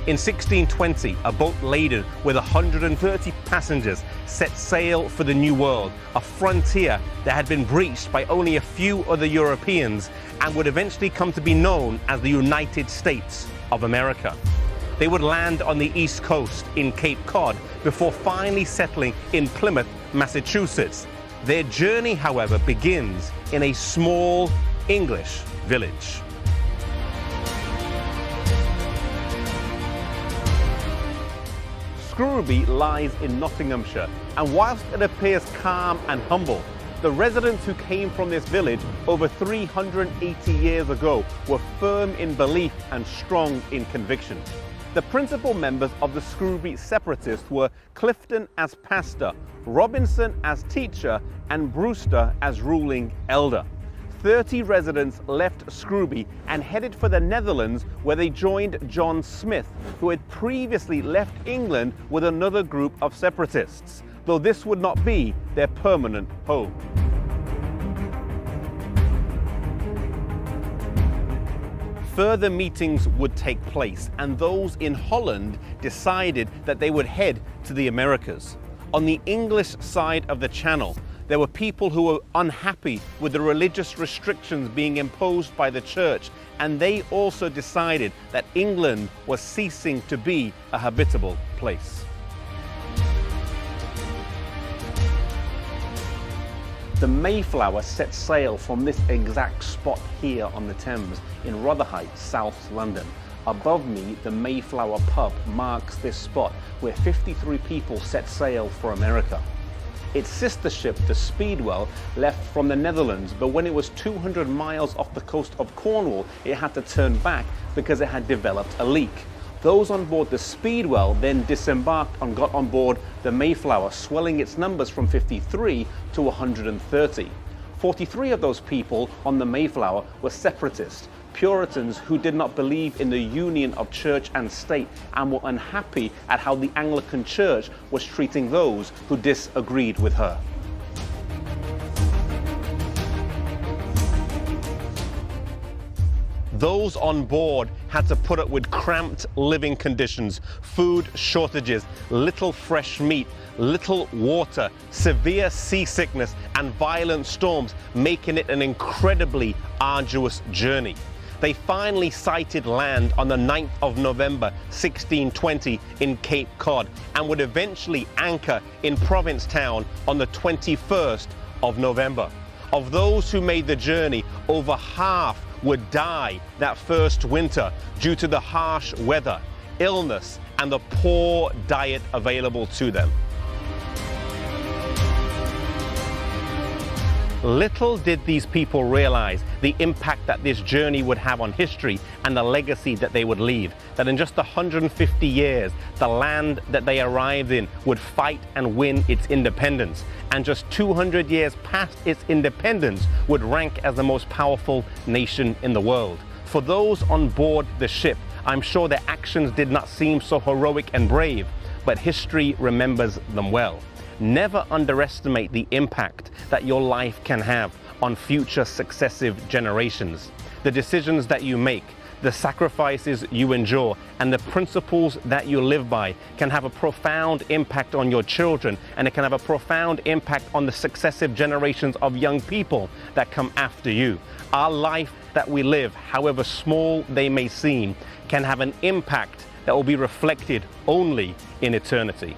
In 1620, a boat laden with 130 passengers set sail for the New World, a frontier that had been breached by only a few other Europeans and would eventually come to be known as the United States of America. They would land on the East Coast in Cape Cod before finally settling in Plymouth, Massachusetts. Their journey, however, begins in a small English village. Scrooby lies in Nottinghamshire, and whilst it appears calm and humble, the residents who came from this village over 380 years ago were firm in belief and strong in conviction. The principal members of the Scrooby separatists were Clifton as pastor, Robinson as teacher, and Brewster as ruling elder. 30 residents left Scrooby and headed for the Netherlands, where they joined John Smith, who had previously left England with another group of separatists, though this would not be their permanent home. Further meetings would take place, and those in Holland decided that they would head to the Americas. On the English side of the Channel, there were people who were unhappy with the religious restrictions being imposed by the church, and they also decided that England was ceasing to be a habitable place. The Mayflower set sail from this exact spot here on the Thames in Rotherhithe, South London. Above me, the Mayflower pub marks this spot where 53 people set sail for America. Its sister ship, the Speedwell, left from the Netherlands, but when it was 200 miles off the coast of Cornwall, it had to turn back because it had developed a leak. Those on board the Speedwell then disembarked and got on board the Mayflower, swelling its numbers from 53 to 130. 43 of those people on the Mayflower were separatists, Puritans who did not believe in the union of church and state and were unhappy at how the Anglican Church was treating those who disagreed with her. Those on board had to put up with cramped living conditions, food shortages, little fresh meat, little water, severe seasickness, and violent storms, making it an incredibly arduous journey. They finally sighted land on the 9th of November 1620 in Cape Cod and would eventually anchor in Provincetown on the 21st of November. Of those who made the journey, over half would die that first winter due to the harsh weather, illness, and the poor diet available to them. Little did these people realize the impact that this journey would have on history and the legacy that they would leave. That in just 150 years, the land that they arrived in would fight and win its independence. And just 200 years past its independence would rank as the most powerful nation in the world. For those on board the ship, I'm sure their actions did not seem so heroic and brave, but history remembers them well. Never underestimate the impact that your life can have on future successive generations. The decisions that you make, the sacrifices you endure, and the principles that you live by can have a profound impact on your children, and it can have a profound impact on the successive generations of young people that come after you. Our life that we live, however small they may seem, can have an impact that will be reflected only in eternity.